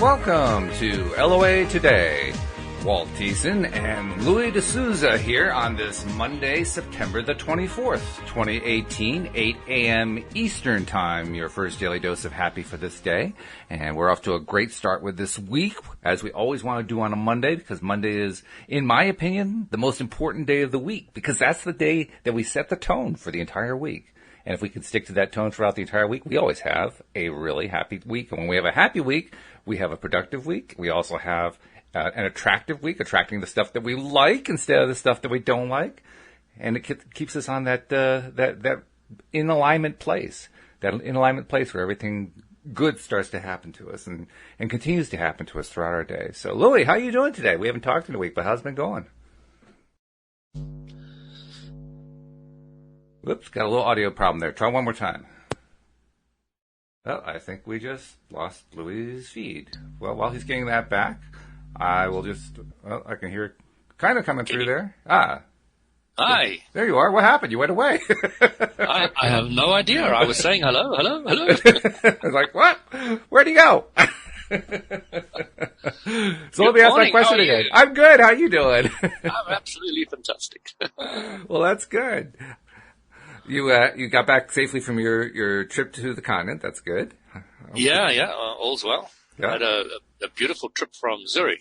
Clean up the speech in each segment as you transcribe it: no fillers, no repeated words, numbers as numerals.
Welcome to LOA Today. Walt Thiessen and Louis D'Souza here on this Monday, September the 24th, 2018, 8 a.m. Eastern Time, your first daily dose of happy for this day. And we're off to a great start with this week, as we always want to do on a Monday, because Monday is, in my opinion, the most important day of the week, because that's the day that we set the tone for the entire week. And if we can stick to that tone throughout the entire week, we always have a really happy week. And when we have a happy week, we have a productive week. We also have an attractive week, attracting the stuff that we like instead of the stuff that we don't like. And it keeps us on that in alignment place, where everything good starts to happen to us and continues to happen to us throughout our day. So, Louis, how are you doing today? We haven't talked in a week, but how's it been going? Whoops, got a little audio problem there. Try one more time. Well, I think we just lost Louis' feed. Well, while he's getting that back, I will just, I can hear it kind of coming through there. Hi. There you are. What happened? You went away. I have no idea. I was saying hello. I was like, what? Where'd he go? So let me ask my question again. I'm good. How you doing? I'm absolutely fantastic. Well, that's good. You got back safely from your trip to the continent. That's good. Yeah, all's well. Yeah. I had a beautiful trip from Zurich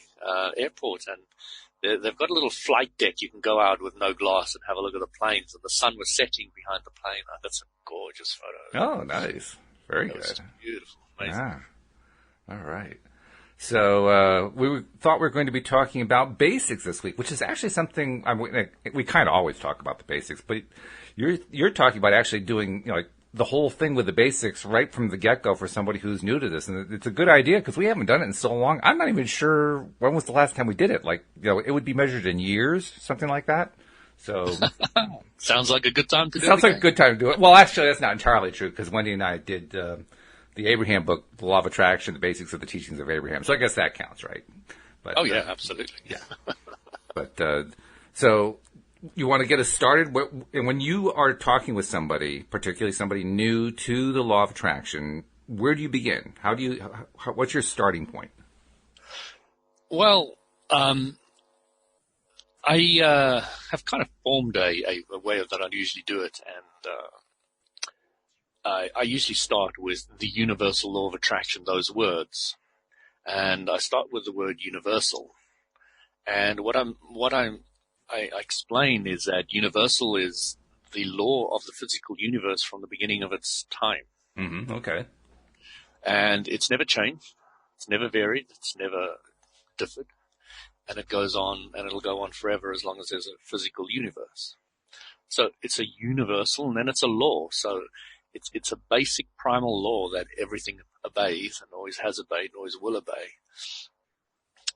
airport, and they've got a little flight deck. You can go out with no glass and have a look at the planes, and the sun was setting behind the plane. That's a gorgeous photo. Oh, nice. Very good. Was beautiful. Amazing. Yeah. All right. So we thought we were going to be talking about basics this week, which is actually something we kind of always talk about the basics, but you're talking about actually doing like the whole thing with the basics right from the get-go for somebody who's new to this, and it's a good idea because we haven't done it in so long. I'm not even sure when was the last time we did it. Like, it would be measured in years, something like that. So sounds like a good time to do it. Sounds like a good time to do it. Well, actually, that's not entirely true because Wendy and I did the Abraham book, The Law of Attraction, the Basics of the Teachings of Abraham. So I guess that counts, right? But, yeah, absolutely. Yeah. But so you want to get us started? And when you are talking with somebody, particularly somebody new to the Law of Attraction, where do you begin? What's your starting point? Well, I have kind of formed a way that I usually do it, and I usually start with the universal law of attraction, those words. And I start with the word universal. And what I explain is that universal is the law of the physical universe from the beginning of its time. Mm-hmm. Okay. And it's never changed. It's never varied. It's never differed. And it goes on, and it'll go on forever as long as there's a physical universe. So it's a universal, and then it's a law. So it's a basic primal law that everything obeys and always has obeyed and always will obey.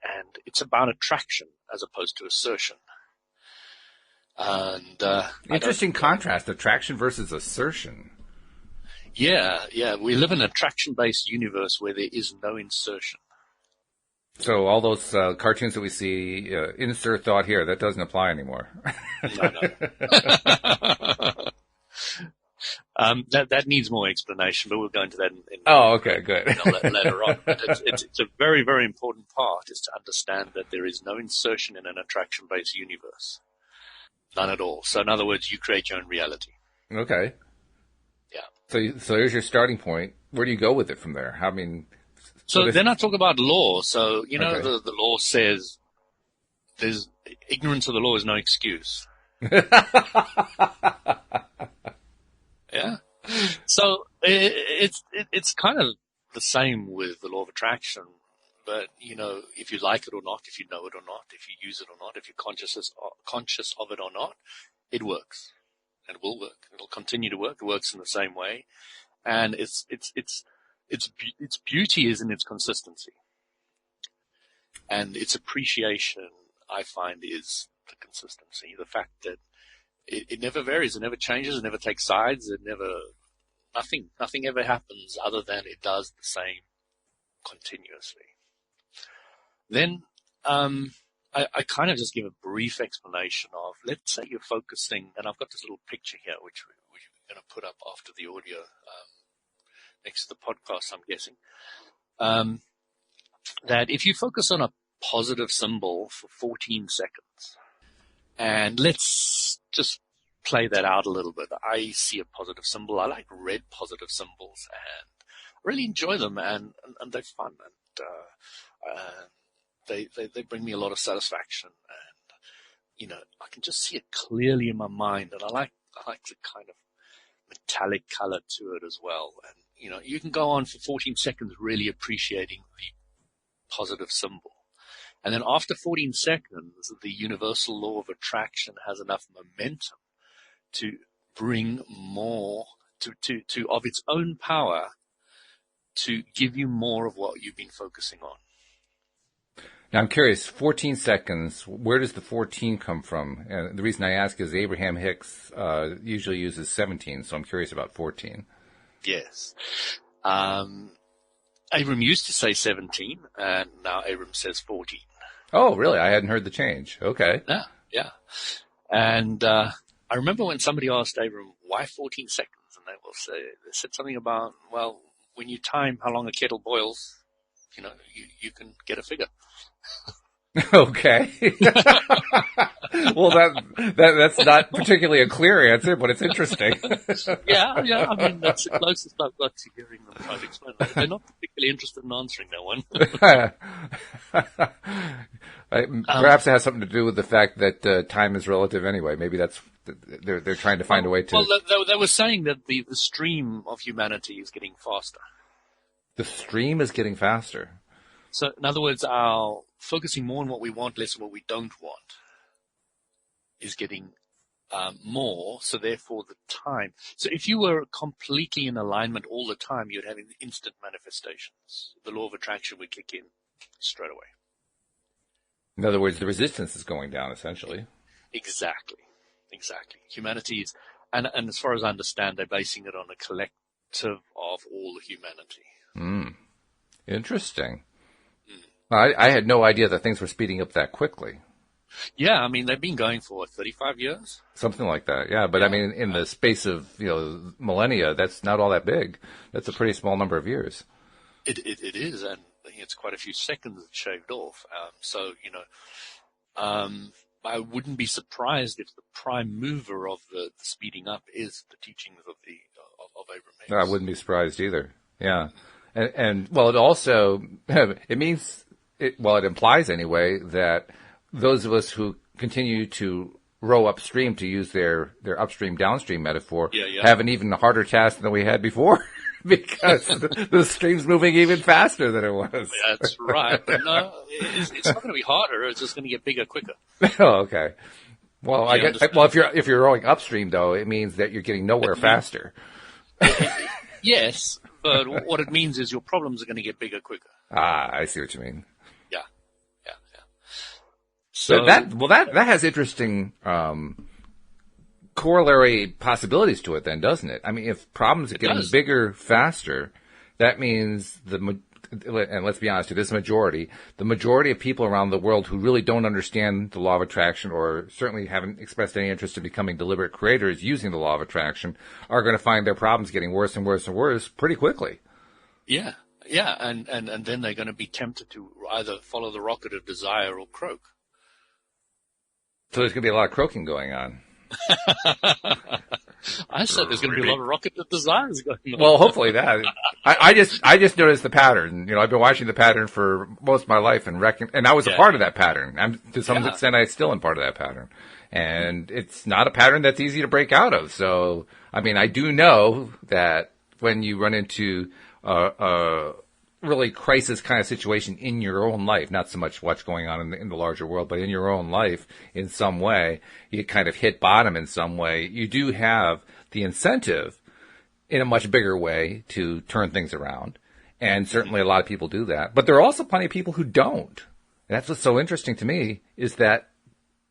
And it's about attraction as opposed to assertion. And interesting contrast, attraction versus assertion. Yeah. We live in an attraction-based universe where there is no insertion. So all those cartoons that we see, insert thought here, that doesn't apply anymore. No. That needs more explanation, but we'll go into that okay, good. Later on. But it's a very, very important part is to understand that there is no insertion in an attraction-based universe. None at all. So in other words, you create your own reality. Okay. Yeah. So here's your starting point. Where do you go with it from there? So then I talk about law. So, okay. The law says there's ignorance of the law is no excuse. Yeah. So it's kind of the same with the law of attraction. But, if you like it or not, if you know it or not, if you use it or not, if you're conscious of it or not, it works. And it will work. It'll continue to work. It works in the same way. And its beauty is in its consistency. And its appreciation, I find, is the consistency. The fact that it never varies, it never changes, it never takes sides, nothing ever happens other than it does the same continuously. Then I kind of just give a brief explanation of, let's say you're focusing, and I've got this little picture here which we're going to put up after the audio next to the podcast, I'm guessing. that if you focus on a positive symbol for 14 seconds, and let's just play that out a little bit. I see a positive symbol. I like red positive symbols, and I really enjoy them, and they're fun, and they bring me a lot of satisfaction, and I can just see it clearly in my mind, and I like the kind of metallic color to it as well. And you can go on for 14 seconds really appreciating the positive symbol. And then after 14 seconds, the universal law of attraction has enough momentum to bring more to of its own power to give you more of what you've been focusing on. Now, I'm curious, 14 seconds, where does the 14 come from? And the reason I ask is Abraham Hicks usually uses 17, so I'm curious about 14. Yes. Abram used to say 17, and now Abram says 14. Oh, really? I hadn't heard the change. Okay. Yeah. And I remember when somebody asked Abram, why 14 seconds? And they said something about, well, when you time how long a kettle boils, you can get a figure. Okay. Well, that's not particularly a clear answer, but it's interesting. Yeah. I mean, that's the closest I've got to hearing them try to explain it. They're not particularly interested in answering that one. Perhaps it has something to do with the fact that time is relative anyway. Maybe that's they're trying to find a way to. Well, they were saying that the stream of humanity is getting faster. The stream is getting faster. So, in other words, our focusing more on what we want, less on what we don't want, is getting more. So, therefore, the time. So, if you were completely in alignment all the time, you'd have instant manifestations. The law of attraction would kick in straight away. In other words, the resistance is going down, essentially. Exactly. Humanity is, and as far as I understand, they're basing it on a collective of all humanity. Interesting. I had no idea that things were speeding up that quickly. Yeah, I mean, they've been going for 35 years? Something like that, yeah. But I mean, in the space of, millennia, that's not all that big. That's a pretty small number of years. It is, and it's quite a few seconds shaved off. I wouldn't be surprised if the prime mover of the speeding up is the teachings of Abraham Hicks. I wouldn't be surprised either, yeah. And well, it also, it means, it implies anyway, that those of us who continue to row upstream, to use their upstream downstream metaphor, have an even harder task than we had before because the stream's moving even faster than it was. That's right. But no, it's not going to be harder. It's just going to get bigger quicker. Oh, okay. Well, I guess, if you're rowing upstream though, it means that you're getting nowhere faster. Yes, but what it means is your problems are going to get bigger quicker. Ah, I see what you mean. Yeah. So that has interesting corollary possibilities to it then, doesn't it? I mean, if problems are getting bigger faster, that means and let's be honest, it is the majority of people around the world who really don't understand the law of attraction, or certainly haven't expressed any interest in becoming deliberate creators using the law of attraction, are going to find their problems getting worse and worse and worse pretty quickly. Yeah, and then they're going to be tempted to either follow the rocket of desire or croak. So there's going to be a lot of croaking going on. I said there's going to be a lot of rocket of desires going on. Well, hopefully that. I just noticed the pattern. I've been watching the pattern for most of my life and I was a part of that pattern. To some extent, I still am part of that pattern. And it's not a pattern that's easy to break out of. So, I mean, I do know that when you run into a really crisis kind of situation in your own life, not so much what's going on in the larger world, but in your own life in some way, you kind of hit bottom in some way. You do have the incentive in a much bigger way to turn things around. And certainly a lot of people do that. But there are also plenty of people who don't. And that's what's so interesting to me is that,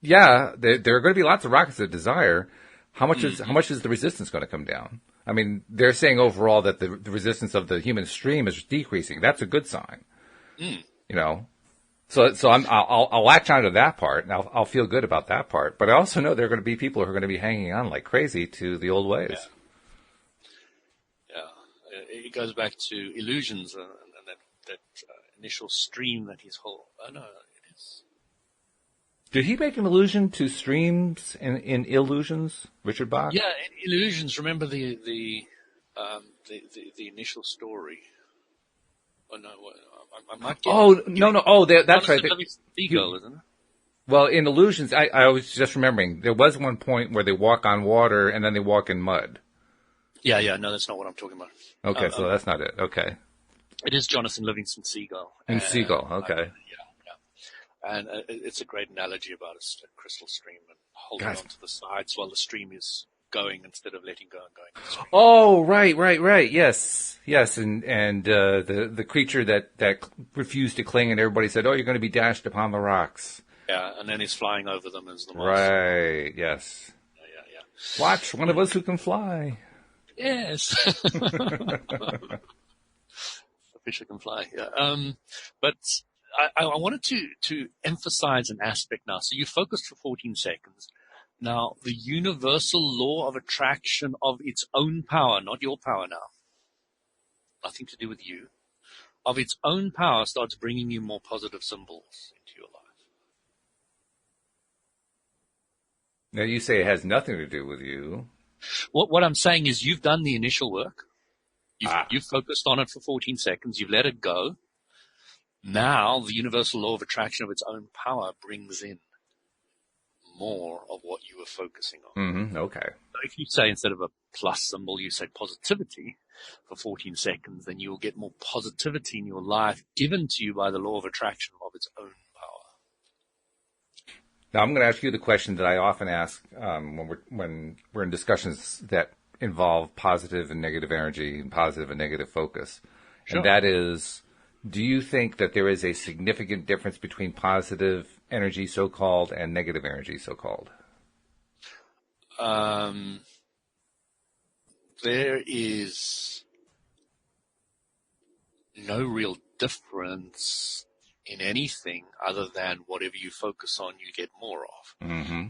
there are going to be lots of rockets of desire. How much is the resistance going to come down? I mean, they're saying overall that the resistance of the human stream is decreasing. That's a good sign. So I'll latch onto that part, and I'll feel good about that part. But I also know there are going to be people who are going to be hanging on like crazy to the old ways. Yeah. It goes back to illusions, and that initial stream that his whole. Oh no, it is. Did he make an allusion to streams in Illusions, Richard Bach? Yeah, in Illusions. Remember the initial story. Oh no, I might get. Oh no! Oh, that's right. Seagull, isn't it? Well, in Illusions, I was just remembering there was one point where they walk on water and then they walk in mud. Yeah. No, that's not what I'm talking about. Okay, so that's not it. Okay. It is Jonathan Livingston Seagull. And Seagull, okay. And it's a great analogy about a crystal stream and holding on to the sides while the stream is going instead of letting go and going to the stream. Oh, right. Yes. And the creature that refused to cling and everybody said, "Oh, you're going to be dashed upon the rocks." Yeah, and then he's flying over them as the monster. Right, yes. Yeah. Watch, one of us who can fly. Yes. A fisher can fly, yeah. But I wanted to emphasize an aspect now. So you focused for 14 seconds. Now, the universal law of attraction of its own power, not your power now, nothing to do with you, of its own power starts bringing you more positive symbols into your life. Now, you say it has nothing to do with you. What I'm saying is you've done the initial work. You've focused on it for 14 seconds. You've let it go. Now, the universal law of attraction of its own power brings in more of what you were focusing on. Mm-hmm. Okay. So if you say instead of a plus symbol, you say positivity for 14 seconds, then you will get more positivity in your life given to you by the law of attraction of its own power. Now, I'm going to ask you the question that I often ask when we're in discussions that involve positive and negative energy and positive and negative focus. Sure. And that is, do you think that there is a significant difference between positive energy, so-called, and negative energy, so-called? There is no real difference in anything other than whatever you focus on, you get more of. Mm-hmm.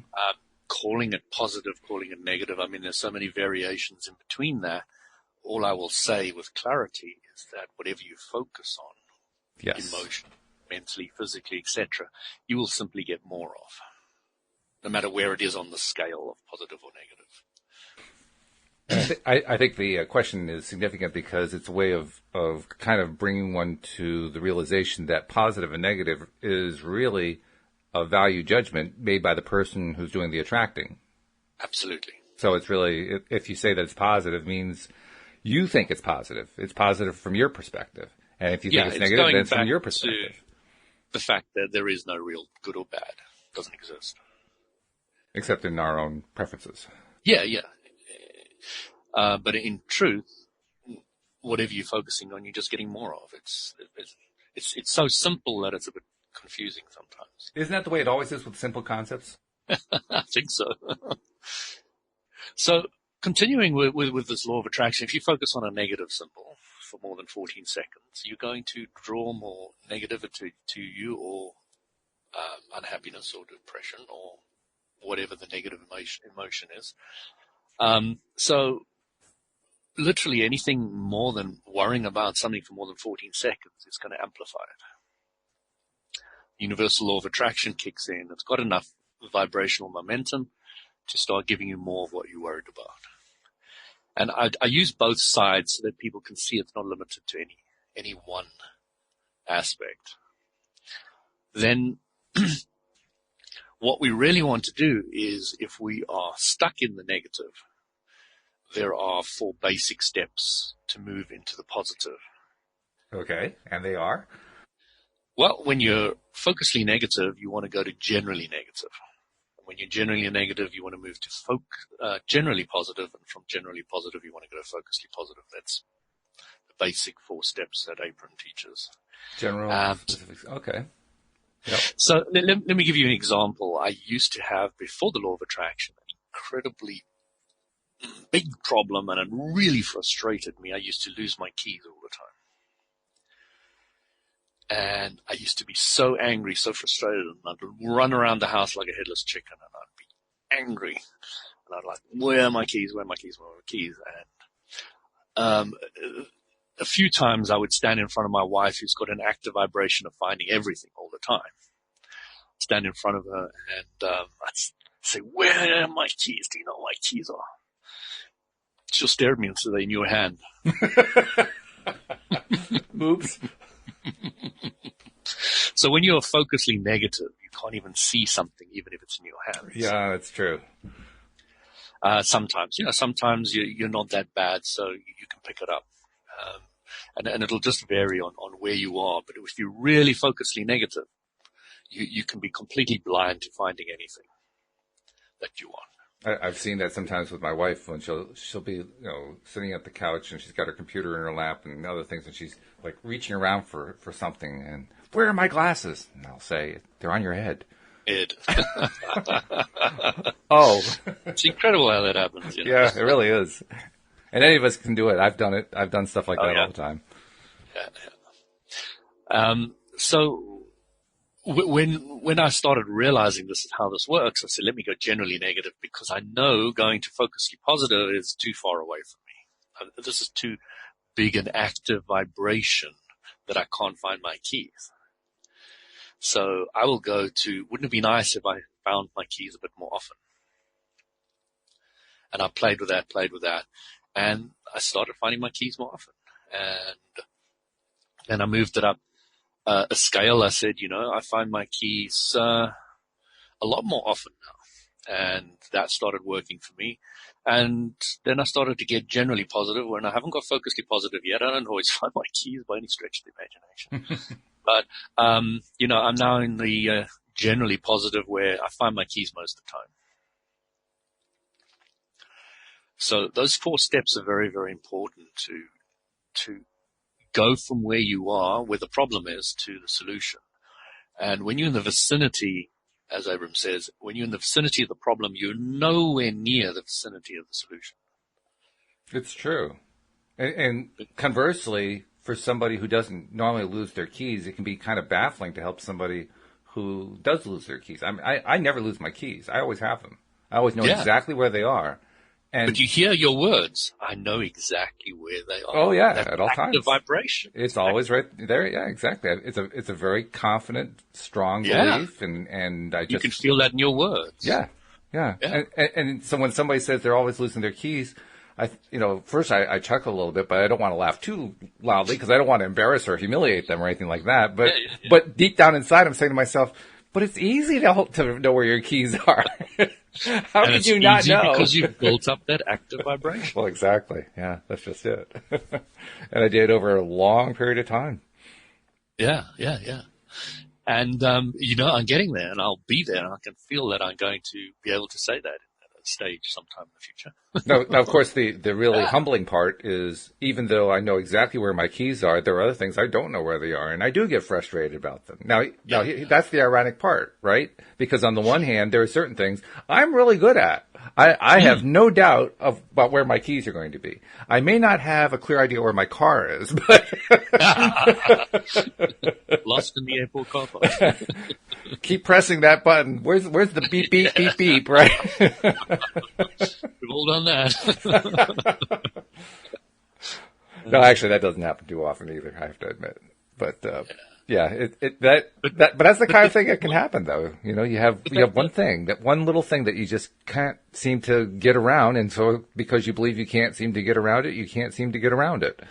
Calling it positive, calling it negative, I mean, there's so many variations in between that. All I will say with clarity is that whatever you focus on, yes, emotion, mentally, physically, etc., you will simply get more of, no matter where it is on the scale of positive or negative. I think the question is significant because it's a way of kind of bringing one to the realization that positive and negative is really a value judgment made by the person who's doing the attracting. Absolutely. So it's really, if you say that it's positive, means you think it's positive. It's positive from your perspective. And if you think it's negative, then it's from your perspective. The fact that there is no real good or bad doesn't exist. Except in our own preferences. Yeah. But in truth, whatever you're focusing on, you're just getting more of. It's so simple that it's a bit confusing sometimes. Isn't that the way it always is with simple concepts? I think so. So continuing with this law of attraction, if you focus on a negative symbol for more than 14 seconds, you're going to draw more negativity to you, or unhappiness or depression or whatever the negative emotion is. So literally anything more than worrying about something for more than 14 seconds is going to amplify it. Universal law of attraction kicks in. It's got enough vibrational momentum to start giving you more of what you're worried about. And I use both sides so that people can see it's not limited to any one aspect. Then what we really want to do is, if we are stuck in the negative, there are 4 basic steps to move into the positive. Okay, and they are? Well, when you're focusedly negative, you want to go to generally negative. When you're generally negative, you want to move to generally positive, and from generally positive, you want to go to focusedly positive. That's the basic 4 steps that Abram teaches. General specifics. Okay. Yep. So let me give you an example. I used to have, before the law of attraction, an incredibly big problem, and it really frustrated me. I used to lose my keys all the time. And I used to be so angry, so frustrated, and I'd run around the house like a headless chicken, and I'd be angry. And I'd like, where are my keys? Where are my keys? Where are my keys? And a few times I would stand in front of my wife, who's got an active vibration of finding everything all the time. Stand in front of her and I'd say, "Where are my keys? Do you know where my keys are?" She'll stare at me and say, "They're in your hand." Oops. So when you're focusly negative, you can't even see something, even if it's in your hands. Yeah, that's true. Sometimes you're not that bad, so you can pick it up. And it'll just vary on where you are. But if you're really focusly negative, you can be completely blind to finding anything that you want. I've seen that sometimes with my wife when she'll be sitting at the couch and she's got her computer in her lap and other things and she's like reaching around for something and where are my glasses? And I'll say they're on your head. Ed. Oh, it's incredible how that happens. You know? Yeah, it really is. And any of us can do it. I've done it. I've done stuff like that all the time. Yeah. So when I started realizing this is how this works, I said, let me go generally negative because I know going to focusly positive is too far away from me. This is too big an active vibration that I can't find my keys. So I will go to, wouldn't it be nice if I found my keys a bit more often? And I played with that. And I started finding my keys more often. And then I moved it up a scale. I said, I find my keys a lot more often now. And that started working for me. And then I started to get generally positive when I haven't got focusedly positive yet. I don't always find my keys by any stretch of the imagination. But, I'm now in the generally positive where I find my keys most of the time. So those 4 steps are very, very important to go from where you are, where the problem is, to the solution. And when you're in the vicinity, as Abram says, when you're in the vicinity of the problem, you're nowhere near the vicinity of the solution. It's true. And conversely, for somebody who doesn't normally lose their keys, it can be kind of baffling to help somebody who does lose their keys. I never lose my keys. I always have them. I always know exactly where they are. But you hear your words. I know exactly where they are. Oh yeah, that at all times. The vibration. It's always right there. Yeah, exactly. It's a very confident, strong belief, and I just you can feel that in your words. Yeah. And so when somebody says they're always losing their keys, first I chuckle a little bit, but I don't want to laugh too loudly because I don't want to embarrass or humiliate them or anything like that. But but deep down inside, I'm saying to myself, but it's easy to know where your keys are. How could you not know? Because you've built up that active vibration. Well, exactly. Yeah, that's just it. And I did over a long period of time. Yeah. And, I'm getting there and I'll be there and I can feel that I'm going to be able to say that at a stage sometime in the future. Now, of course, the really humbling part is even though I know exactly where my keys are, there are other things I don't know where they are, and I do get frustrated about them. Now that's the ironic part, right? Because on the one hand, there are certain things I'm really good at. I have no doubt about where my keys are going to be. I may not have a clear idea where my car is, but lost in the airport car park. Keep pressing that button. Where's the beep beep beep beep? Right? We've all done that. No, actually, that doesn't happen too often either. I have to admit, but but that's the kind of thing that can happen, though. You have one little thing that you just can't seem to get around, and so because you believe you can't seem to get around it, you can't seem to get around it.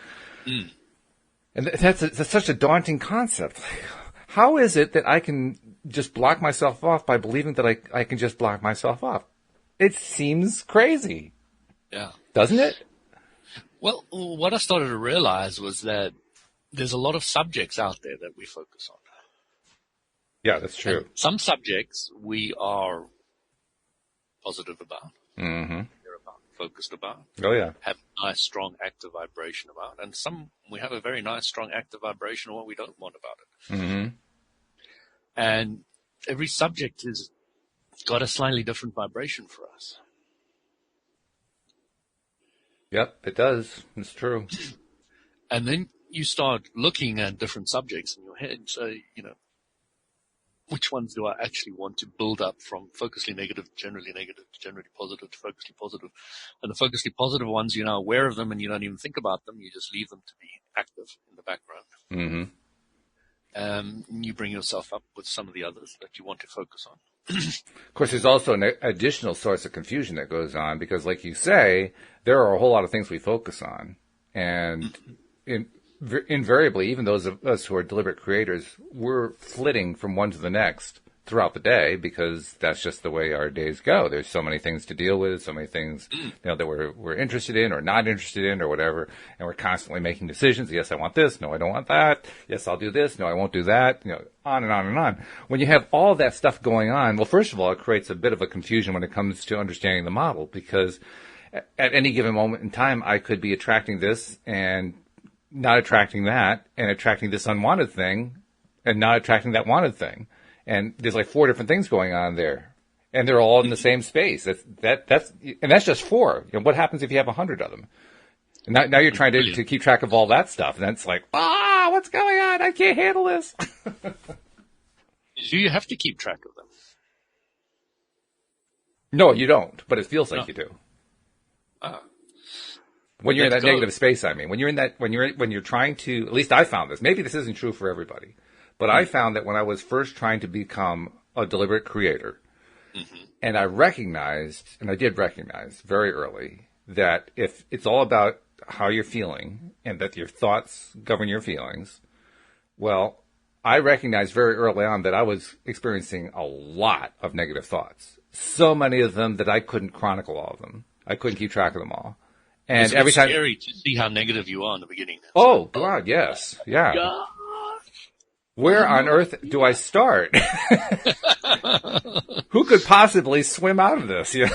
And that's such a daunting concept. How is it that I can just block myself off by believing that I can just block myself off? It seems crazy. Yeah. Doesn't it? Well, what I started to realize was that there's a lot of subjects out there that we focus on. Yeah, that's true. And some subjects we are positive about. Mm-hmm. Focused about. Oh, yeah. Have a nice, strong, active vibration about. And some we have a very nice, strong, active vibration of what we don't want about it. Mm-hmm. And every subject has got a slightly different vibration for us. Yep, it does. It's true. And then you start looking at different subjects in your head. So, which ones do I actually want to build up from focusly negative to generally positive to focusly positive. And the focusly positive ones, you're now aware of them and you don't even think about them. You just leave them to be active in the background. Mm-hmm. You bring yourself up with some of the others that you want to focus on. Of course, there's also an additional source of confusion that goes on because, like you say, there are a whole lot of things we focus on. And invariably, even those of us who are deliberate creators, we're flitting from one to the next throughout the day because that's just the way our days go. There's so many things to deal with, so many things that we're interested in or not interested in or whatever, and we're constantly making decisions. Yes, I want this. No, I don't want that. Yes, I'll do this. No, I won't do that. On and on and on. When you have all that stuff going on, well, first of all, it creates a bit of a confusion when it comes to understanding the model because at any given moment in time, I could be attracting this and not attracting that, and attracting this unwanted thing and not attracting that wanted thing. And there's like 4 different things going on there, and they're all in the same space. That's just 4. What happens if you have 100 of them? And now you're trying to keep track of all that stuff, and it's like, what's going on? I can't handle this. Do you have to keep track of them? No, you don't, but it feels like you do. When you're in that negative space, I mean, when you're trying to, at least I found this, maybe this isn't true for everybody, but I found that when I was first trying to become a deliberate creator, and I did recognize very early that if it's all about how you're feeling and that your thoughts govern your feelings, well, I recognized very early on that I was experiencing a lot of negative thoughts. So many of them that I couldn't chronicle all of them. I couldn't keep track of them all. And it's every time, scary to see how negative you are in the beginning. Oh, God, yes. Yeah. God. Where on earth do I start? Who could possibly swim out of this? Yeah.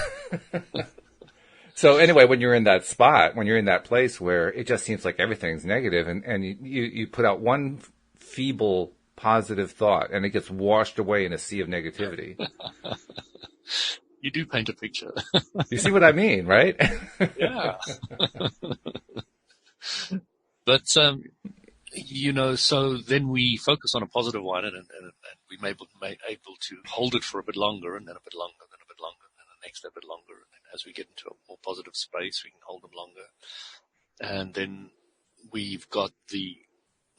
So anyway, when you're in that spot, when you're in that place where it just seems like everything's negative and you put out one feeble positive thought and it gets washed away in a sea of negativity. You do paint a picture. You see what I mean, right? Yeah. But, so then we focus on a positive one and we may able to hold it for a bit longer and then a bit longer, then a bit longer, and then the next a bit longer. And then as we get into a more positive space, we can hold them longer. And then we've got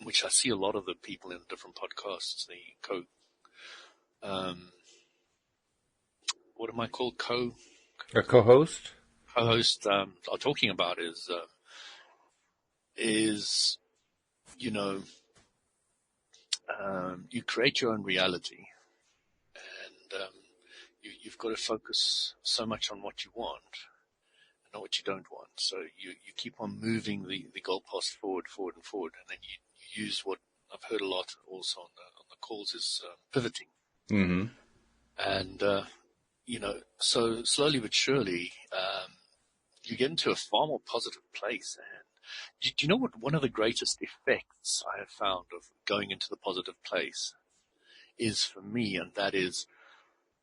which I see a lot of the people in different podcasts, what am I called? A co-host? Co-host, are talking about you create your own reality and, you've got to focus so much on what you want and not what you don't want. So you keep on moving the goalpost forward, and then you use what I've heard a lot also on the calls is pivoting. Mm-hmm. And, so slowly but surely, you get into a far more positive place. And do you know what one of the greatest effects I have found of going into the positive place is for me? And that is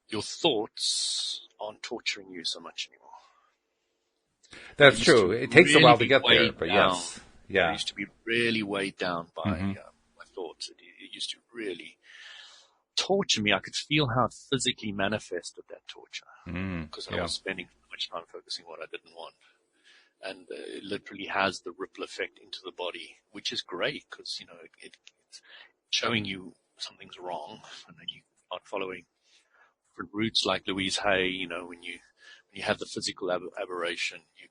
your thoughts aren't torturing you so much anymore. That's true. It takes a while to get there, but yes. Yeah. I used to be really weighed down by my thoughts. It used to really torture me. I could feel how it physically manifested that torture because I was spending so much time focusing on what I didn't want. And it literally has the ripple effect into the body, which is great because, it's showing you something's wrong. And then you start following different routes like Louise Hay, when you have the physical aberration, you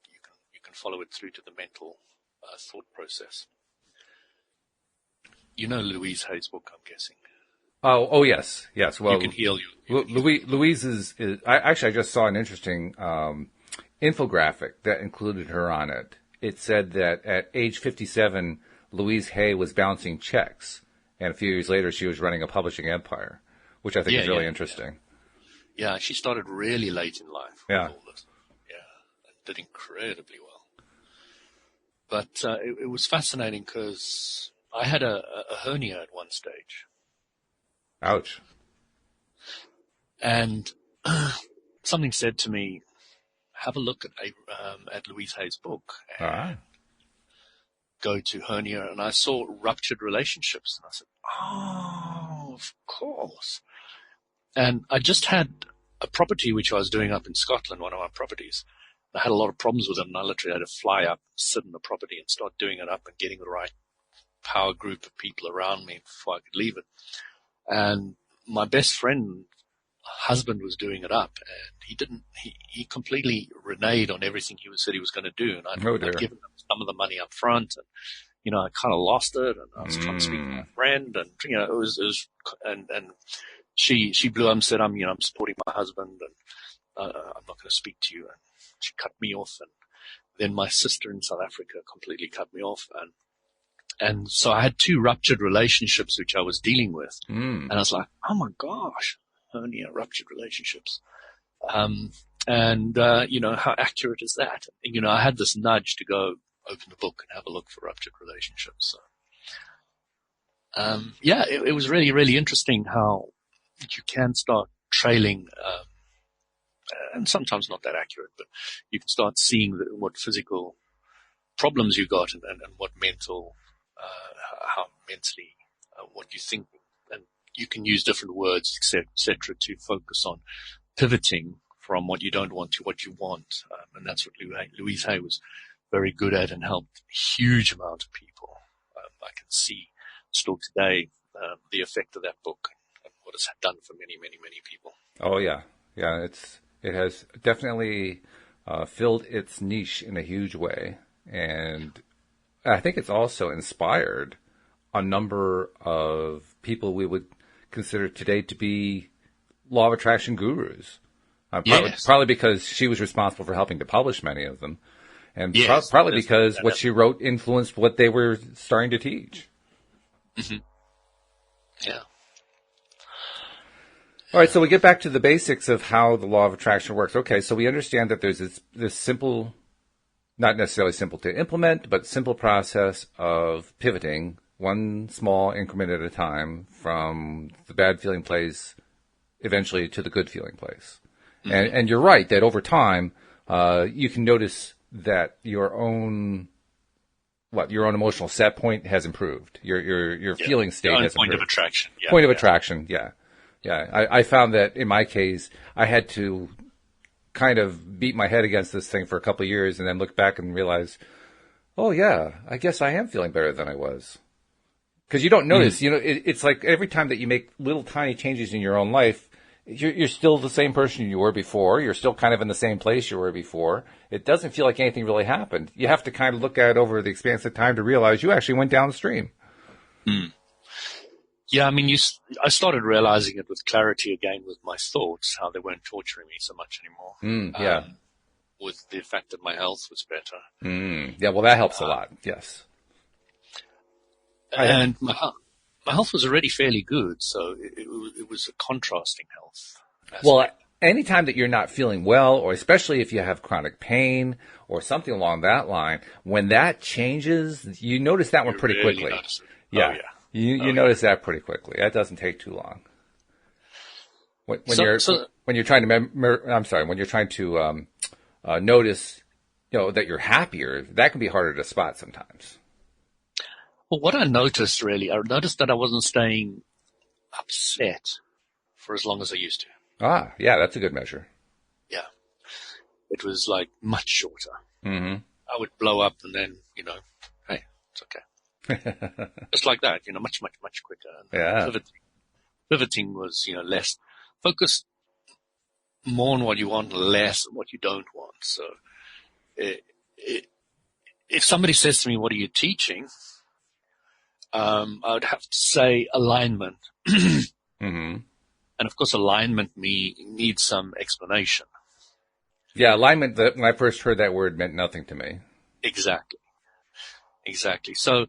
can follow it through to the mental thought process. You know Louise Hay's book, I'm guessing. Oh, yes. Well, you can heal you. Louise is I just saw an interesting infographic that included her on it. It said that at age 57, Louise Hay was bouncing checks, and a few years later, she was running a publishing empire, which I think is really interesting. Yeah, she started really late in life. Yeah. With all this. Yeah, and did incredibly well. But it was fascinating because I had a hernia at one stage. Ouch. And something said to me, have a look at Louise Hay's book and go to hernia. And I saw ruptured relationships. And I said, oh, of course. And I just had a property which I was doing up in Scotland, one of our properties. I had a lot of problems with it, and I literally had to fly up, sit in the property and start doing it up and getting the right power group of people around me before I could leave it. And my best friend husband was doing it up, and he completely reneged on everything said he was going to do. And I'd given him some of the money up front, and, I kind of lost it, and I was trying to speak to my friend, and, it was, and she blew up and said, I'm supporting my husband, and, I'm not going to speak to you. And she cut me off, and then my sister in South Africa completely cut me off, and so I had 2 ruptured relationships which I was dealing with, and I was like, oh my gosh, only ruptured relationships, how accurate is that? I had this nudge to go open the book and have a look for ruptured relationships. So, it was really, really interesting how you can start trailing. And sometimes not that accurate, but you can start seeing what physical problems you got and what mental, how mentally, what you think. And you can use different words, et cetera, to focus on pivoting from what you don't want to what you want. And that's what Louise Hay was very good at and helped a huge amount of people. I can see still today the effect of that book and what it's done for many, many, many people. Oh, yeah. Yeah, it has definitely filled its niche in a huge way. And I think it's also inspired a number of people we would consider today to be law of attraction gurus. Probably because she was responsible for helping to publish many of them. And probably because what she wrote influenced what they were starting to teach. Mm-hmm. Yeah. All right, so we get back to the basics of how the law of attraction works. Okay, so we understand that there's this simple, not necessarily simple to implement, but simple process of pivoting one small increment at a time from the bad feeling place eventually to the good feeling place. Mm-hmm. And you're right that over time, you can notice that your own emotional set point has improved. Your feeling state has improved. Point of attraction. Yeah, point of attraction, yeah. Yeah, I found that in my case, I had to kind of beat my head against this thing for a couple of years and then look back and realize, oh yeah, I guess I am feeling better than I was. Because you don't notice, it's like every time that you make little tiny changes in your own life, you're still the same person you were before. You're still kind of in the same place you were before. It doesn't feel like anything really happened. You have to kind of look at it over the expanse of time to realize you actually went downstream. Yeah, I mean, I started realizing it with clarity again with my thoughts, how they weren't torturing me so much anymore. With the fact that my health was better. Yeah, well, that helps a lot, yes. And my health was already fairly good, so it was a contrasting health. Well, anytime that you're not feeling well, or especially if you have chronic pain or something along that line, when that changes, you notice that one pretty quickly. Yeah. Oh, yeah. You notice that pretty quickly. That doesn't take too long. When you're trying to notice, that you're happier, that can be harder to spot sometimes. Well, what I noticed that I wasn't staying upset for as long as I used to. Ah, yeah, that's a good measure. Yeah. It was like much shorter. Mm-hmm. I would blow up and then, hey, it's okay. Just like that, much, much, much quicker. Yeah. Pivoting was, less focused more on what you want, less on what you don't want. So, if somebody says to me, "What are you teaching?" I would have to say alignment. Mm-hmm. And of course, alignment needs some explanation. Yeah, alignment. When I first heard that word, meant nothing to me. Exactly. So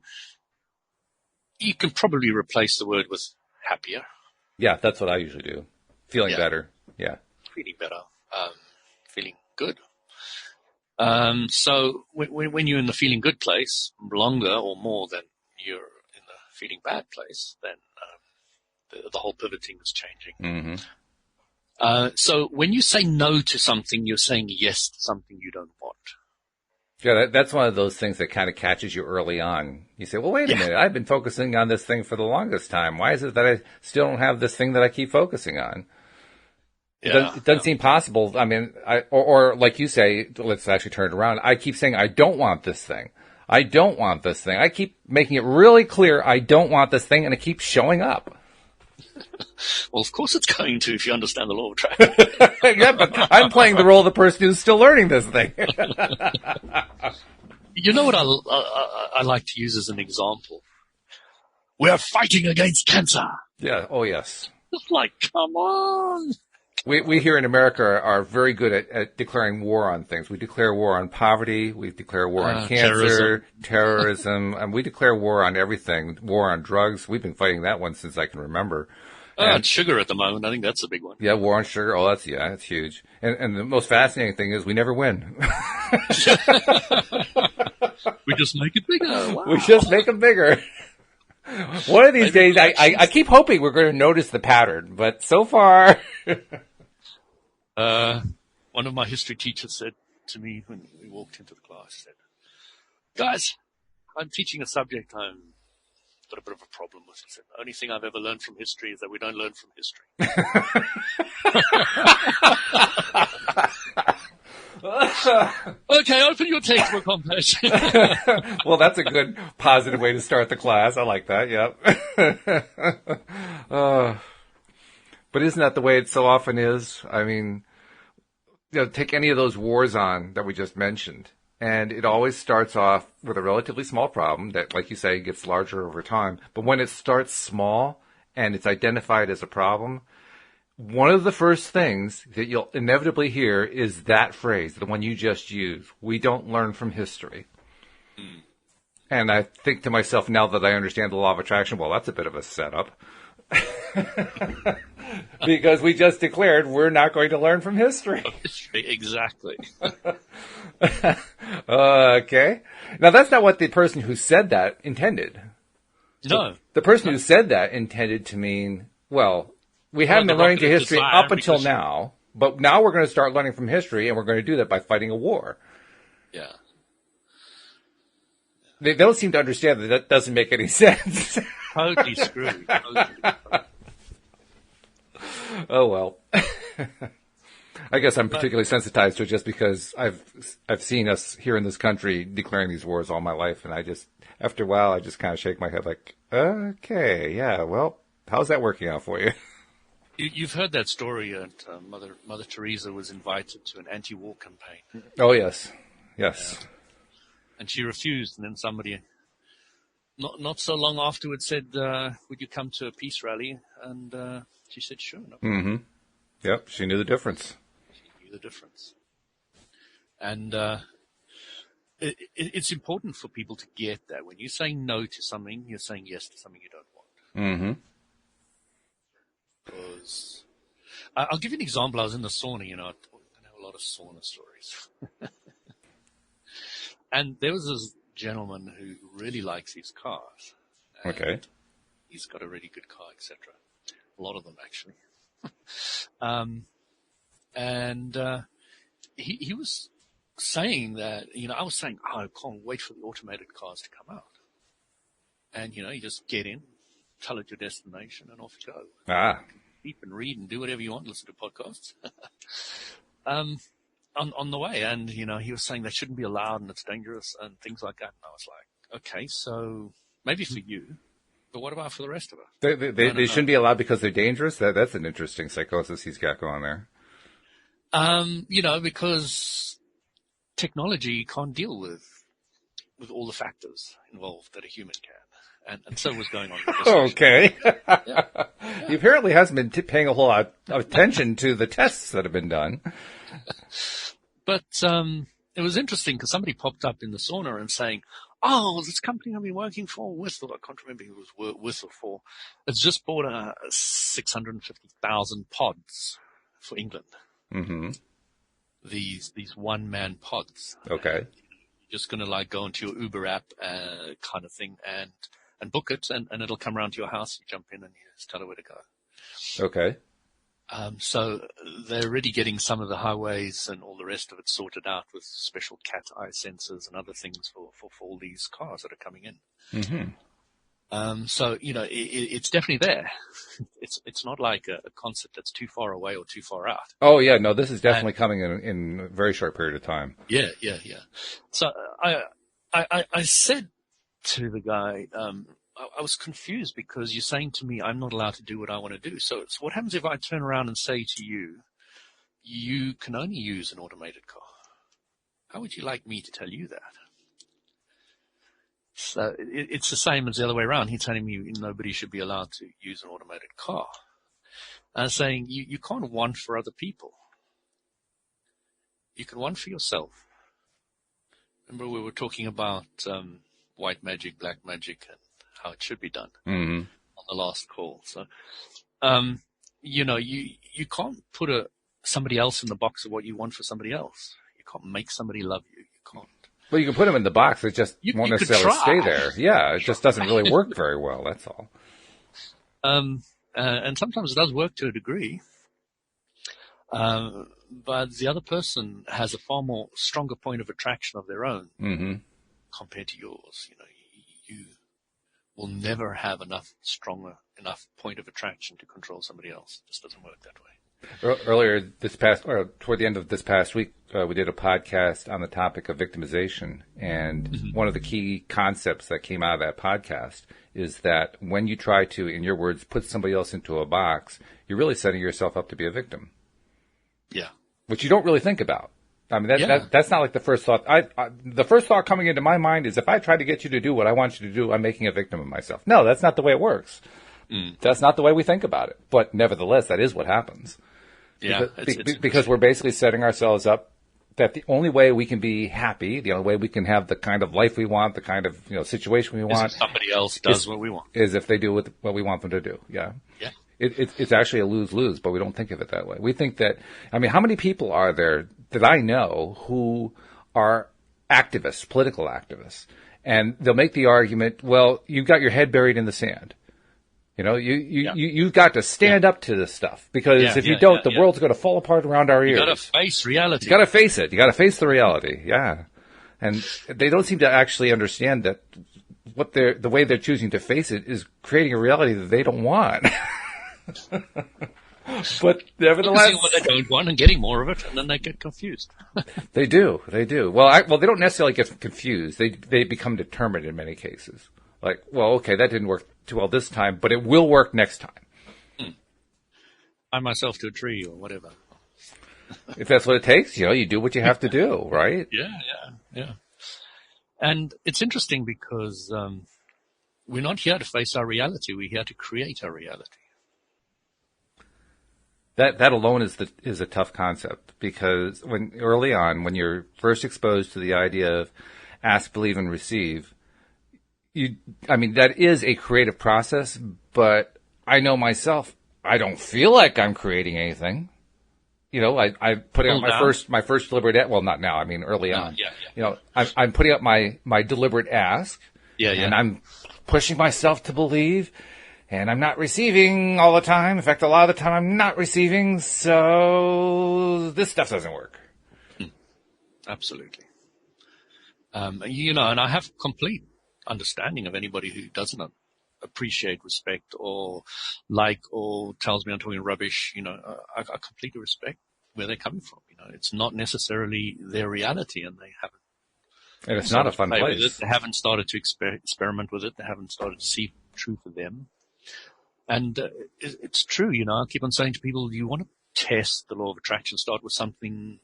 you can probably replace the word with happier. Yeah, that's what I usually do. Feeling better. Yeah. Feeling better. Feeling good. So when you're in the feeling good place, longer or more than you're in the feeling bad place, then the whole pivoting is changing. Mm-hmm. So when you say no to something, you're saying yes to something you don't want. Yeah, that's one of those things that kind of catches you early on. You say, well, wait a minute. I've been focusing on this thing for the longest time. Why is it that I still don't have this thing that I keep focusing on? It doesn't seem possible. I mean, or like you say, let's actually turn it around. I keep saying, I don't want this thing. I don't want this thing. I keep making it really clear I don't want this thing, and it keeps showing up. Well, of course it's going to if you understand the law of attraction. Yeah, but I'm playing the role of the person who's still learning this thing. You know what I like to use as an example? We're fighting against cancer. Yeah. Oh, yes. It's like, come on. We here in America are very good at declaring war on things. We declare war on poverty. We declare war on cancer, terrorism, and we declare war on everything. War on drugs. We've been fighting that one since I can remember. And sugar at the moment. I think that's a big one. Yeah, war on sugar. Oh, that's huge. And the most fascinating thing is we never win. We just make it bigger. Wow. We just make them bigger. One of these days, I keep hoping we're going to notice the pattern, but so far. One of my history teachers said to me when we walked into the class, said, "Guys, I'm teaching a subject I've got a bit of a problem with." He said, "The only thing I've ever learned from history is that we don't learn from history." Okay, open your textbook on page. Well, that's a good positive way to start the class. I like that. Yep. But isn't that the way it so often is? I mean, take any of those wars on that we just mentioned, and it always starts off with a relatively small problem that, like you say, gets larger over time. But when it starts small and it's identified as a problem, one of the first things that you'll inevitably hear is that phrase, the one you just used. We don't learn from history. Mm. And I think to myself, now that I understand the law of attraction, well, that's a bit of a setup. Because we just declared we're not going to learn from history. Exactly. Okay. Now, that's not what the person who said that intended. No. The person who said that intended to mean, well, we haven't been learning to history up until now, but now we're going to start learning from history, and we're going to do that by fighting a war. Yeah. They don't seem to understand that doesn't make any sense. Totally screwed. Totally. Oh, well. I guess I'm particularly sensitized to it just because I've seen us here in this country declaring these wars all my life, and I just, after a while, I just kind of shake my head like, okay, yeah, well, how's that working out for you? You've heard that story that Mother Teresa was invited to an anti-war campaign. Oh, yes. Yes. And she refused, and then somebody, not so long afterwards, said, would you come to a peace rally? And she said, sure. No problem. Mm-hmm. Yep, she knew the difference. She knew the difference. And it's important for people to get that. When you say no to something, you're saying yes to something you don't want. Mm-hmm. Because I'll give you an example. I was in the sauna, I have a lot of sauna stories. And there was this gentleman who really likes his cars. Okay. He's got a really good car, etc. A lot of them, actually. He was saying that, I was saying, I can't wait for the automated cars to come out. And, you just get in, tell it your destination, and off you go. Ah. Sleep and read and do whatever you want, listen to podcasts. On the way. And, he was saying they shouldn't be allowed and it's dangerous and things like that. And I was like, okay, so maybe for you, but what about for the rest of us? They shouldn't be allowed because they're dangerous? That's an interesting psychosis he's got going there. Because technology can't deal with all the factors involved that a human can. And so was going on with this. Okay. Yeah. He apparently hasn't been paying a whole lot of attention to the tests that have been done. But it was interesting because somebody popped up in the sauna and saying, oh, this company I've been working for, Whistle, I can't remember who it was Whistle for, it's just bought 650,000 pods for England. Mm-hmm. These one-man pods. Okay. You're just going to go into your Uber app kind of thing and book it, and it'll come around to your house. You jump in and you just tell it where to go. Okay. So they're already getting some of the highways and all the rest of it sorted out with special cat eye sensors and other things for all these cars that are coming in. Mm-hmm. So, it's definitely there. It's not like a concept that's too far away or too far out. Oh yeah, no, this is definitely coming in a very short period of time. Yeah. So I said to the guy, I was confused because you're saying to me, I'm not allowed to do what I want to do. So what happens if I turn around and say to you, you can only use an automated car? How would you like me to tell you that? So it's the same as the other way around. He's telling me nobody should be allowed to use an automated car. And saying you can't want for other people. You can want for yourself. Remember we were talking about white magic, black magic, and how it should be done on the last call. So, you can't put somebody else in the box of what you want for somebody else. You can't make somebody love you. You can't. Well, you can put them in the box. It just won't necessarily stay there. Yeah, it just doesn't really work very well. That's all. And sometimes it does work to a degree. But the other person has a far more stronger point of attraction of their own compared to yours. You will never have enough point of attraction to control somebody else. It just doesn't work that way. Earlier toward the end of this past week, we did a podcast on the topic of victimization. And one of the key concepts that came out of that podcast is that when you try to, in your words, put somebody else into a box, you're really setting yourself up to be a victim. Yeah. Which you don't really think about. I mean, that's not like the first thought. The first thought coming into my mind is if I try to get you to do what I want you to do, I'm making a victim of myself. No, that's not the way it works. That's not the way we think about it. But nevertheless, that is what happens. Yeah. Because we're basically setting ourselves up that the only way we can be happy, the only way we can have the kind of life we want, the kind of situation we want, if somebody else does what we want, is if they do what we want them to do. Yeah. Yeah. It's actually a lose-lose, but we don't think of it that way. We think that, how many people are there that I know who are activists, political activists, and they'll make the argument, well, you've got your head buried in the sand. You've got to stand up to this stuff because if you don't, the world's going to fall apart around our ears. You got to face reality. You got to face it. You got to face the reality. Yeah. And they don't seem to actually understand that the way they're choosing to face it is creating a reality that they don't want. But nevertheless, what they don't want and getting more of it, and then they get confused. They do. Well, they don't necessarily get confused. They become determined in many cases. Like, well, okay, that didn't work too well this time, but it will work next time. Tie myself to a tree or whatever. If that's what it takes, you do what you have to do, right? Yeah. And it's interesting because we're not here to face our reality. We're here to create our reality. That alone is a tough concept because early on, when you're first exposed to the idea of ask, believe, and receive, that is a creative process, but I know myself, I don't feel like I'm creating anything. I put out my first deliberate, well, not now, early on. Yeah. I'm putting up my deliberate ask. Yeah. And I'm pushing myself to believe, and I'm not receiving all the time. In fact, a lot of the time I'm not receiving, so this stuff doesn't work. Absolutely. And I have complete understanding of anybody who doesn't appreciate, respect, or like, or tells me I'm talking rubbish. I completely respect where they're coming from. It's not necessarily their reality, and they haven't. And it's not a fun place. They haven't started to experiment with it. They haven't started to see truth for them. And it's true. I keep on saying to people, you want to test the law of attraction, start with something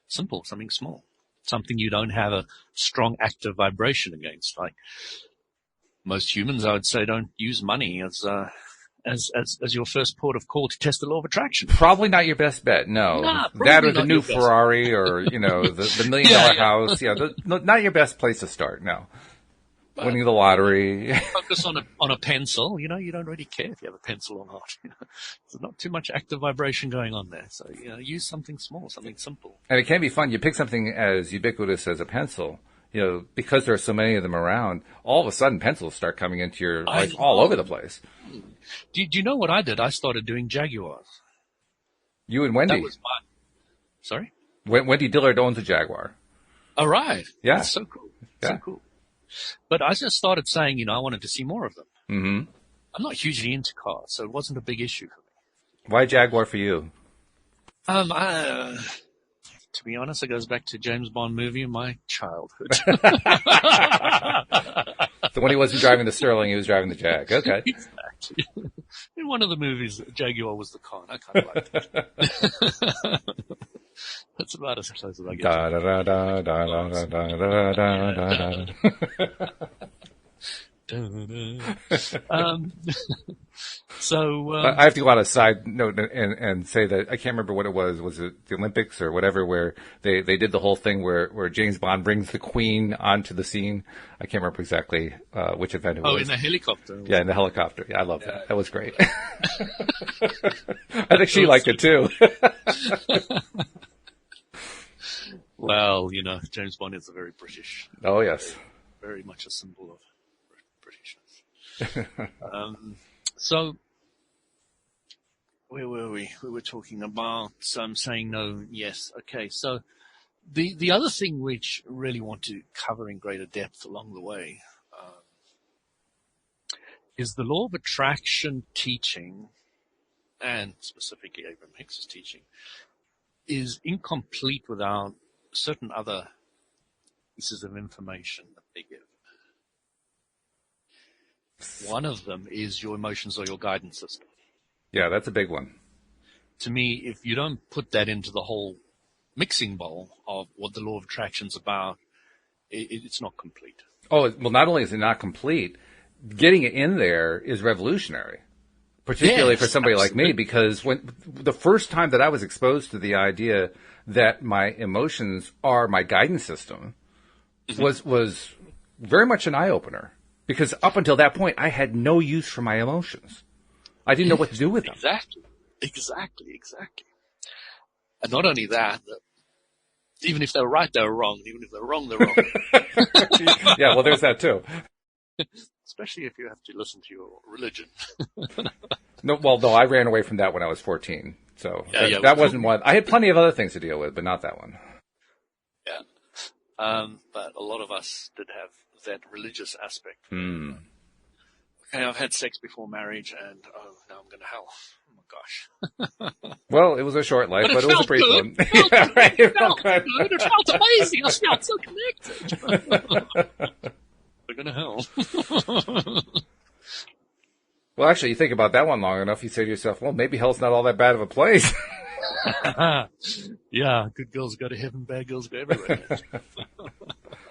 simple, something small. Something you don't have a strong active vibration against. Like most humans, I would say, don't use money as your first port of call to test the law of attraction. Probably not your best bet. No, that or the new Ferrari, or the $1 million house. Yeah, not your best place to start. No, but winning the lottery. Focus on a pencil. You don't really care if you have a pencil or not. There's not too much active vibration going on there. So use something small, something simple. And it can be fun. You pick something as ubiquitous as a pencil. Because there are so many of them around, all of a sudden pencils start coming into your life all over the place. Do you know what I did? I started doing Jaguars. You and Wendy. That was Sorry? Wendy Dillard owns a Jaguar. All right. Yeah. That's so cool. Yeah. So cool. But I just started saying, I wanted to see more of them. Mm-hmm. I'm not hugely into cars, so it wasn't a big issue for me. Why Jaguar for you? To be honest, it goes back to James Bond movie in my childhood. So when he wasn't driving the Sterling, he was driving the Jag. Okay. Exactly. In one of the movies, Jaguar was the car. I kind of liked it. That's about as close as I get. Da da da da da da da da da da. So I have to go on a side note and say that I can't remember what it was. Was it the Olympics or whatever, where they did the whole thing where James Bond brings the Queen onto the scene? I can't remember exactly which event it was. Oh, in the helicopter. Yeah, in the helicopter. Yeah, I love that. That was great. I think she liked it too. Well, James Bond is a very British. Oh yes. Very much a symbol of Britishness. So, where were we? We were talking about saying no, yes. Okay, so the other thing which I really want to cover in greater depth along the way is the law of attraction teaching, and specifically Abraham Hicks's teaching, is incomplete without certain other pieces of information that they give. One of them is your emotions or your guidance system. Yeah, that's a big one. To me, if you don't put that into the whole mixing bowl of what the law of attraction's about, it's not complete. Oh, well, not only is it not complete, getting it in there is revolutionary, particularly for somebody like me, because when the first time that I was exposed to the idea that my emotions are my guidance system was very much an eye-opener. Because up until that point, I had no use for my emotions. I didn't know what to do with them. Exactly. And not only that, even if they're right, they're wrong. Even if they're wrong, they're wrong. Yeah, well, there's that too. Especially if you have to listen to your religion. No, I ran away from that when I was 14. So that wasn't one. I had plenty of other things to deal with, but not that one. Yeah. But a lot of us did have that religious aspect. Mm. Okay, I've had sex before marriage, and now I'm going to hell. Oh my gosh. Well, it was a short life, but it was a brief one. Yeah, right. It felt good. It felt amazing. I felt so connected. We're going to hell. Well, actually, you think about that one long enough, you say to yourself, well, maybe hell's not all that bad of a place. Yeah, good girls go to heaven, bad girls go everywhere.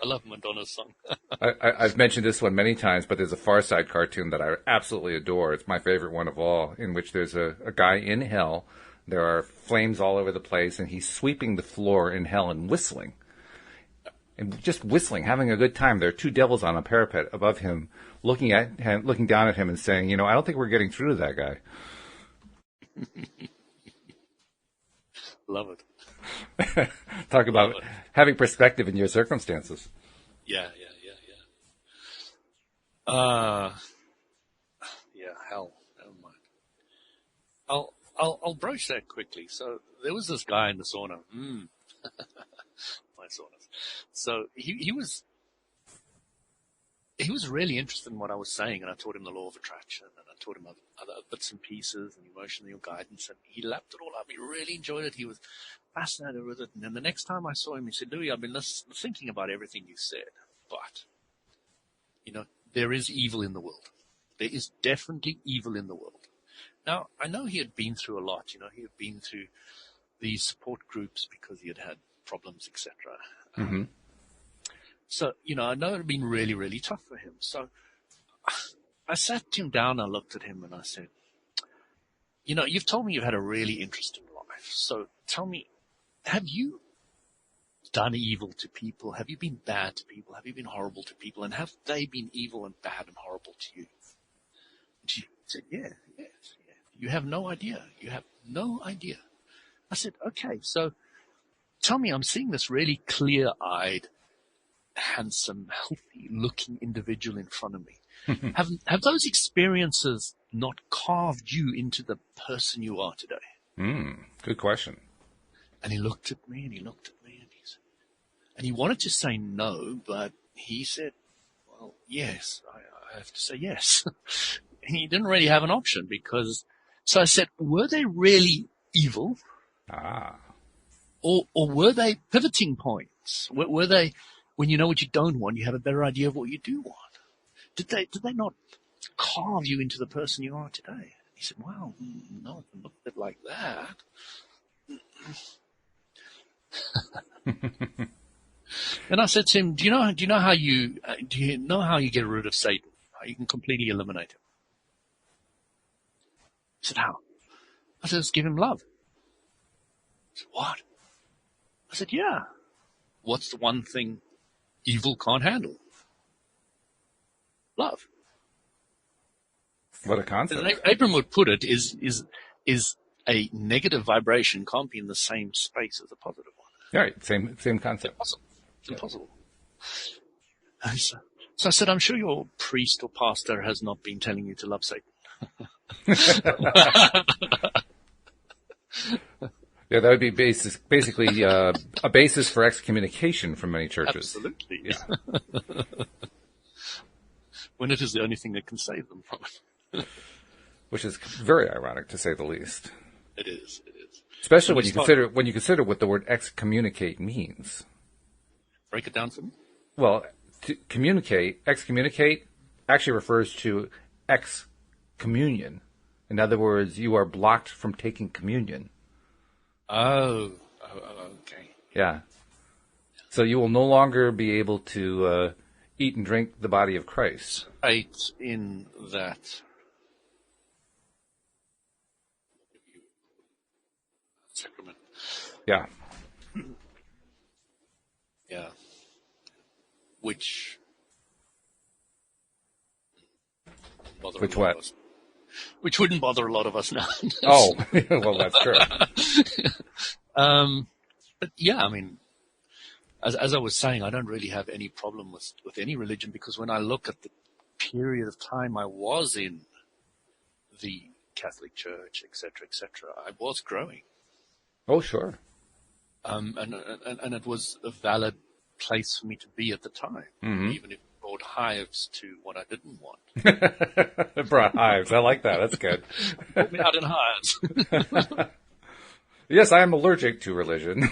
I love Madonna's song. I've mentioned this one many times, but there's a Far Side cartoon that I absolutely adore. It's my favorite one of all, in which there's a guy in hell. There are flames all over the place, and he's sweeping the floor in hell and whistling. And just whistling, having a good time. There are two devils on a parapet above him, looking down at him and saying, I don't think we're getting through to that guy. Love it. Talk about having perspective in your circumstances. Yeah. Hell. Never mind. I'll broach that quickly. So there was this guy in the sauna. My saunas. So he was really interested in what I was saying, and I taught him the law of attraction, and I taught him other bits and pieces and emotional guidance, and he lapped it all up. He really enjoyed it. He was fascinated with it. And then the next time I saw him, he said, Louis, I've been thinking about everything you said, but, there is evil in the world. There is definitely evil in the world. Now, I know he had been through a lot. He had been through these support groups because he had had problems, etc. Mm-hmm. So, I know it had been really, really tough for him. So I sat him down, I looked at him, and I said, you've told me you've had a really interesting life. So tell me, have you done evil to people? Have you been bad to people? Have you been horrible to people? And have they been evil and bad and horrible to you? And she said, yes. You have no idea. You have no idea. I said, okay, so tell me, I'm seeing this really clear-eyed, handsome, healthy-looking individual in front of me. Have those experiences not carved you into the person you are today? Good question. And he looked at me, and he wanted to say no, but he said, well, yes, I have to say yes. And he didn't really have an option because, so I said, were they really evil? Ah. Or were they pivoting points? Were they, when you know what you don't want, you have a better idea of what you do want? Did they not carve you into the person you are today? He said, well, no, I can look at it like that. And I said to him, do you know how you get rid of Satan? How you can completely eliminate him? He said, how? I said, just give him love. He said, what? I said, yeah. What's the one thing evil can't handle? Love. What a concept. As Abram would put it, is a negative vibration can't be in the same space as a positive one. Right, same concept. It's impossible. So I said, I'm sure your priest or pastor has not been telling you to love Satan. Yeah, that would be basically a basis for excommunication from many churches. Absolutely. Yeah. When it is the only thing that can save them from it. Which is very ironic, to say the least. It is. Especially when you consider what the word excommunicate means. Break it down for me. Well, to excommunicate actually refers to excommunion. In other words, you are blocked from taking communion. Oh, okay. Yeah. So you will no longer be able to eat and drink the body of Christ. Right in that sacrament. Yeah. Yeah. Which what? Which wouldn't bother a lot of us now. Oh, well, that's true. But yeah, I mean, as I was saying, I don't really have any problem with any religion, because when I look at the period of time I was in the Catholic Church, etc., I was growing. Oh, sure. And it was a valid place for me to be at the time, even if it brought hives to what I didn't want. It brought hives. I like that. That's good. Put me out in hives. Yes, I am allergic to religion.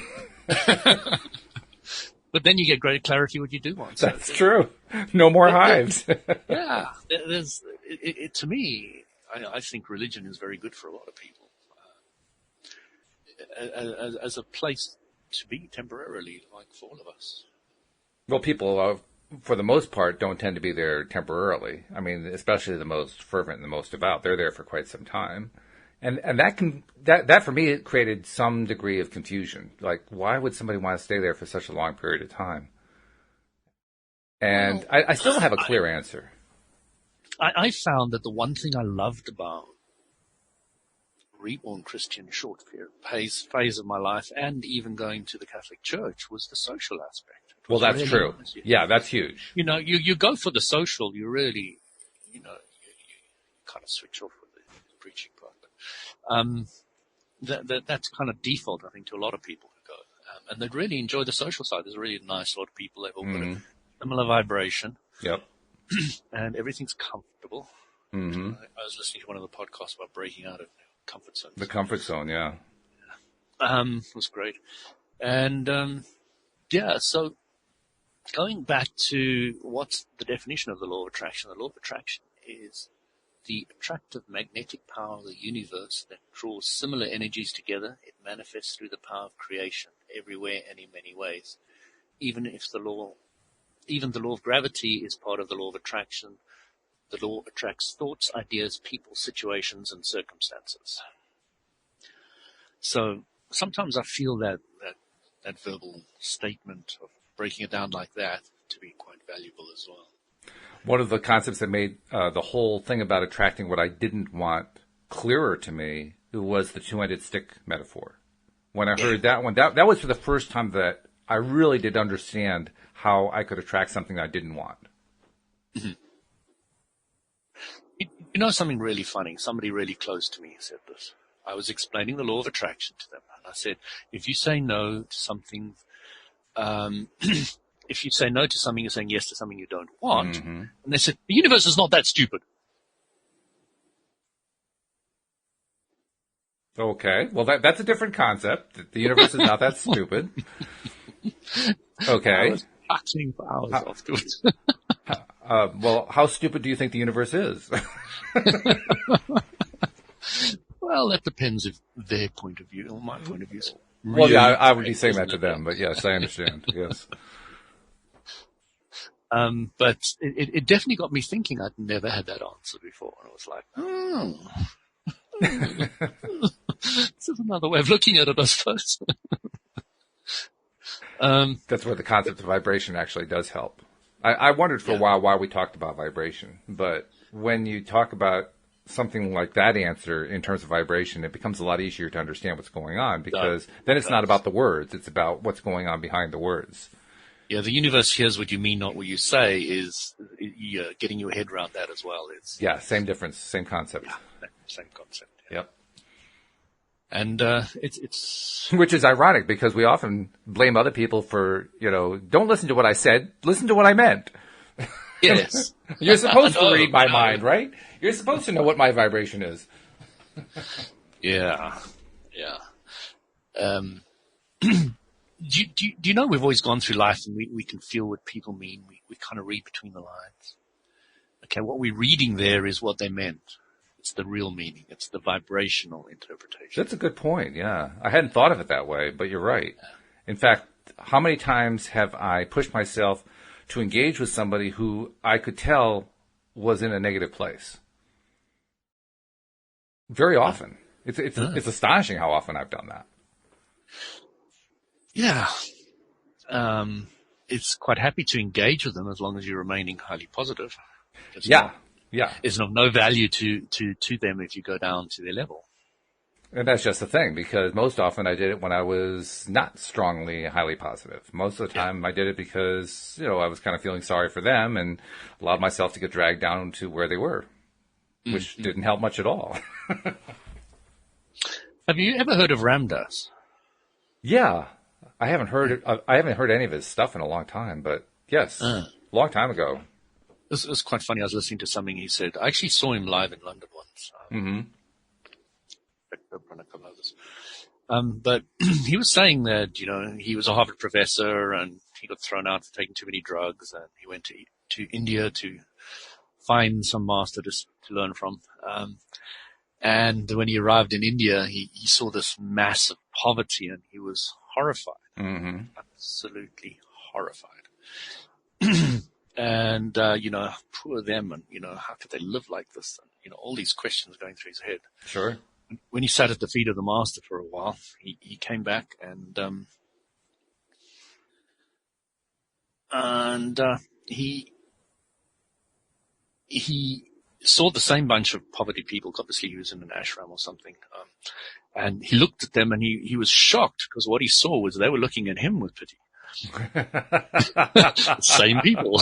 But then you get greater clarity what you do want. So that's true. No more hives. Yeah. To me, I think religion is very good for a lot of people. As a place to be temporarily, like for all of us. Well, people, for the most part, don't tend to be there temporarily. I mean, especially the most fervent and the most devout. They're there for quite some time. And that for me, it created some degree of confusion. Like, why would somebody want to stay there for such a long period of time? And I still don't have a clear answer. I found that the one thing I loved about reborn Christian short phase of my life, and even going to the Catholic Church, was the social aspect. Well, that's really true. Yeah, that's huge. You know, you go for the social, you really, you kind of switch off with the preaching part. But that's kind of default, I think, to a lot of people who go. And they really enjoy the social side. There's a really nice lot of people. They've all got a similar vibration. Yep. And everything's comfortable. Mm-hmm. I was listening to one of the podcasts about breaking out of comfort zones. The comfort zone, yeah. It was great. And, so going back to what's the definition of the law of attraction. The law of attraction is the attractive magnetic power of the universe that draws similar energies together. It manifests through the power of creation everywhere and in many ways. Even the law of gravity is part of the law of attraction. The law attracts thoughts, ideas, people, situations, and circumstances. So sometimes I feel that verbal statement of breaking it down like that to be quite valuable as well. One of the concepts that made the whole thing about attracting what I didn't want clearer to me was the two-ended stick metaphor. When I heard that one, that was for the first time that I really did understand how I could attract something I didn't want. Mm-hmm. You know something really funny? Somebody really close to me said this. I was explaining the law of attraction to them, and I said, if you say no to something, if you say no to something, you're saying yes to something you don't want. Mm-hmm. And they said, the universe is not that stupid. Okay. Well, that's a different concept. The universe is not that stupid. Okay. I was cutting for hours afterwards. Well, how stupid do you think the universe is? Well, that depends if their point of view or my point of view is really Well, yeah, I would be great, saying that isn't to it? them, but yes, I understand. Yes. But it definitely got me thinking. I'd never had that answer before. And I was like, this is another way of looking at it, I suppose. That's where the concept of vibration actually does help. I wondered for a while why we talked about vibration, but when you talk about something like that answer in terms of vibration, it becomes a lot easier to understand what's going on, because then it's not about the words, it's about what's going on behind the words. Yeah, the universe hears what you mean, not what you say, is getting your head around that as well. Yeah, same difference, same concept. Yeah, same concept. Yeah. Yep. And it's Which is ironic, because we often blame other people for, don't listen to what I said, listen to what I meant. yes. You're supposed to read my mind, right? You're supposed to know what my vibration is. Yeah. Do you know we've always gone through life and we can feel what people mean. We kind of read between the lines. Okay, what we're reading there is what they meant. It's the real meaning. It's the vibrational interpretation. That's a good point, yeah. I hadn't thought of it that way, but you're right. In fact, how many times have I pushed myself to engage with somebody who I could tell was in a negative place? Very often. It's astonishing how often I've done that. Yeah. It's quite happy to engage with them as long as you're remaining highly positive. Yeah. It's of no value to them if you go down to their level. And that's just the thing, because most often I did it when I was not strongly highly positive. Most of the time I did it because, I was kind of feeling sorry for them and allowed myself to get dragged down to where they were, which didn't help much at all. Have you ever heard of Ramdas? Yeah. I haven't heard any of his stuff in a long time, but yes, long time ago. It was quite funny. I was listening to something he said. I actually saw him live in London once. But he was saying that, he was a Harvard professor and he got thrown out for taking too many drugs, and he went to India to find some master to learn from. And when he arrived in India, he saw this massive poverty and he was horrified. Absolutely horrified. And, poor them, and, how could they live like this? And, all these questions going through his head. Sure. When he sat at the feet of the master for a while, he came back and he saw the same bunch of poverty people. Obviously, he was in an ashram or something. And he looked at them and he was shocked, because what he saw was they were looking at him with pity. Same people.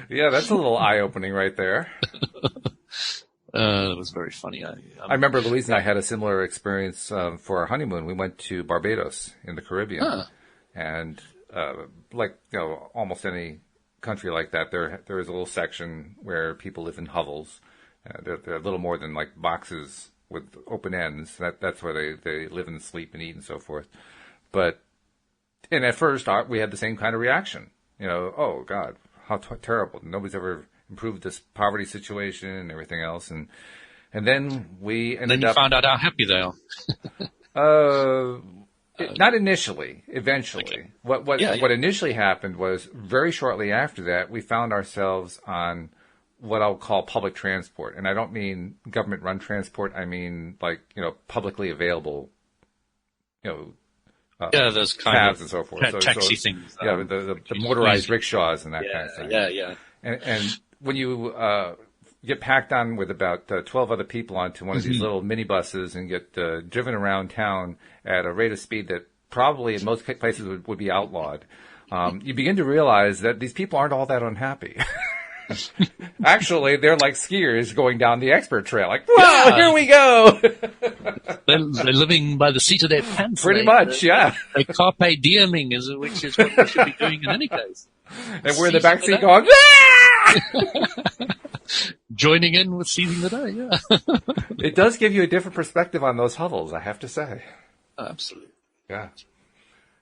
Yeah, that's a little eye-opening right there. It was very funny. I remember Louise and I had a similar experience for our honeymoon. We went to Barbados in the Caribbean. And almost any country like that, there is a little section where people live in hovels. They're a little more than like boxes with open ends. That's where they live and sleep and eat and so forth. And at first, we had the same kind of reaction. Oh, God, how terrible. Nobody's ever improved this poverty situation and everything else. And then we ended up... Then you found out how happy they are. Not initially, eventually. Okay. What initially happened was, very shortly after that, we found ourselves on what I'll call public transport. And I don't mean government-run transport. I mean, publicly available, those kind cabs of and so forth. Taxi things. The motorized rickshaws and that kind of thing. Yeah. And when you get packed on with about 12 other people onto one of these little minibuses and get driven around town at a rate of speed that probably in most places would be outlawed, you begin to realize that these people aren't all that unhappy. Actually, they're like skiers going down the expert trail. Like, whoa, here we go. they're living by the seat of their pants. Pretty much, yeah. They're carpe dieming, which is what we should be doing in any case. And we're in the back seat going, joining in with seizing the day, yeah. It does give you a different perspective on those hovels, I have to say. Absolutely. Yeah.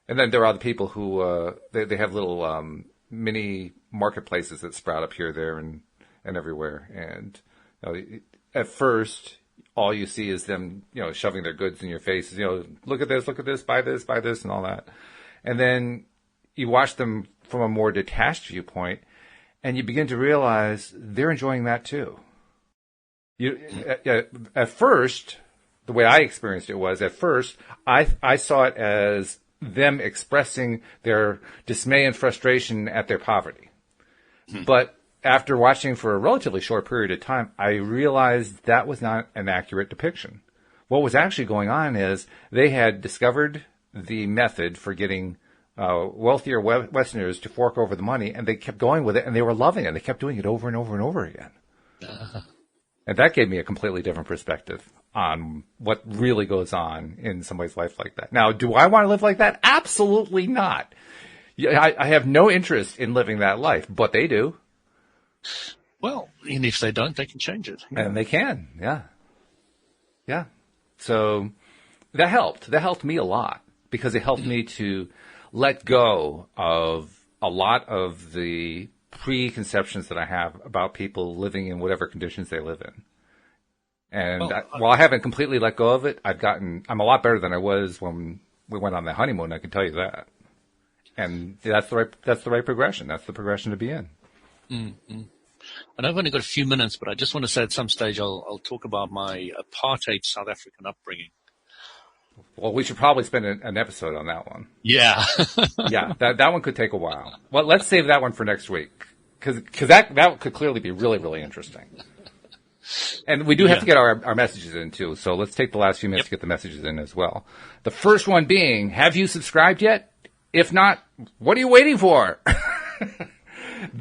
And then there are the people who, they have little mini marketplaces that sprout up here, there, and everywhere. And at first, all you see is them, shoving their goods in your face. Look at this, buy this, and all that. And then you watch them from a more detached viewpoint, and you begin to realize they're enjoying that too. At first, the way I experienced it was, at first, I saw it as them expressing their dismay and frustration at their poverty. But after watching for a relatively short period of time, I realized that was not an accurate depiction. What was actually going on is they had discovered the method for getting wealthier Westerners to fork over the money, and they kept going with it, and they were loving it. They kept doing it over and over and over again. And that gave me a completely different perspective on what really goes on in somebody's life like that. Now, do I want to live like that? Absolutely not. I have no interest in living that life, but they do. Well, and if they don't, they can change it. Yeah. And they can, yeah. Yeah. So that helped. That helped me a lot because it helped me to let go of a lot of the preconceptions that I have about people living in whatever conditions they live in. And while I haven't completely let go of it, I'm a lot better than I was when we went on the honeymoon, I can tell you that. And that's the right progression. That's the progression to be in. Mm-hmm. And I've only got a few minutes, but I just want to say at some stage I'll talk about my apartheid South African upbringing. Well, we should probably spend an episode on that one. Yeah. Yeah, that one could take a while. Well, let's save that one for next week, because that could clearly be really, really interesting. And we do have to get our messages in, too, so let's take the last few minutes to get the messages in as well. The first one being, have you subscribed yet? If not, what are you waiting for?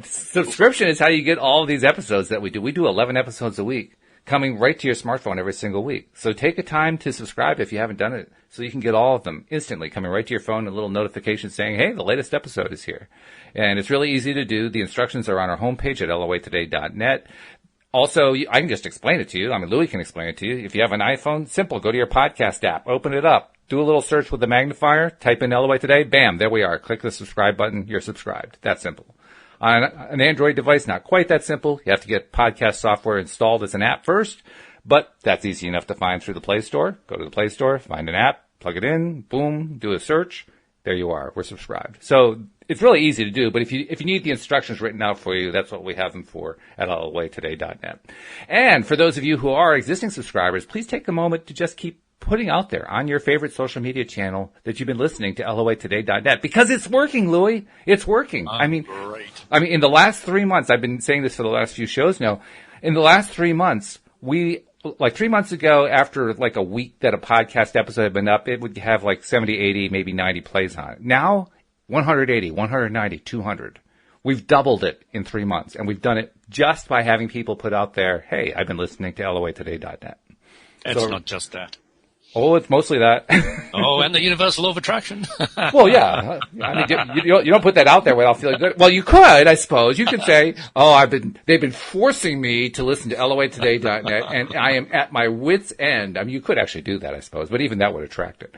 Subscription is how you get all of these episodes that we do. We do 11 episodes a week, coming right to your smartphone every single week. So take a time to subscribe if you haven't done it, so you can get all of them instantly, coming right to your phone, a little notification saying, hey, the latest episode is here. And it's really easy to do. The instructions are on our homepage at loatoday.net. Also, I can just explain it to you. I mean, Louis can explain it to you. If you have an iPhone, simple. Go to your podcast app, open it up, do a little search with the magnifier, type in LOA Today, bam, there we are. Click the subscribe button, you're subscribed. That simple. On an Android device, not quite that simple. You have to get podcast software installed as an app first, but that's easy enough to find through the Play Store. Go to the Play Store, find an app, plug it in, boom, do a search. There you are. We're subscribed. So it's really easy to do, but if you need the instructions written out for you, that's what we have them for at loatoday.net. And for those of you who are existing subscribers, please take a moment to just keep putting out there on your favorite social media channel that you've been listening to loatoday.net, because it's working, Louis. It's working. Great. In the last 3 months, I've been saying this for the last few shows now. In the last 3 months, like 3 months ago, after like a week that a podcast episode had been up, it would have like 70, 80, maybe 90 plays on it. Now, 180, 190, 200. We've doubled it in 3 months, and we've done it just by having people put out there, hey, I've been listening to loatoday.net. It's not just that. Oh, it's mostly that. Oh, and the universal law of attraction. Well, yeah. I mean, you don't put that out there without feeling good. Well, you could, I suppose. You could say, oh, they've been forcing me to listen to loatoday.net, and I am at my wit's end. I mean, you could actually do that, I suppose, but even that would attract it.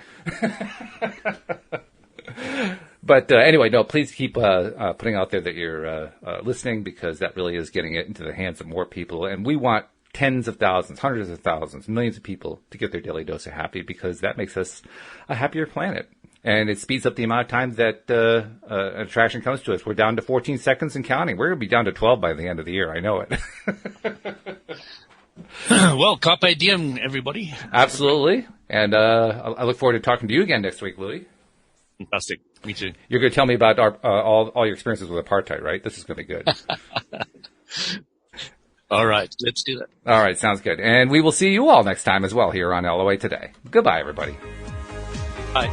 But anyway, no, please keep putting out there that you're listening, because that really is getting it into the hands of more people, and we want tens of thousands, hundreds of thousands, millions of people to get their daily dose of happy, because that makes us a happier planet. And it speeds up the amount of time that an attraction comes to us. We're down to 14 seconds and counting. We're going to be down to 12 by the end of the year. I know it. Well, carpe diem, everybody. Absolutely. And I look forward to talking to you again next week, Louis. Fantastic. Me too. You're going to tell me about all your experiences with apartheid, right? This is going to be good. All right, let's do that. All right, sounds good. And we will see you all next time as well here on LOA Today. Goodbye, everybody. Bye.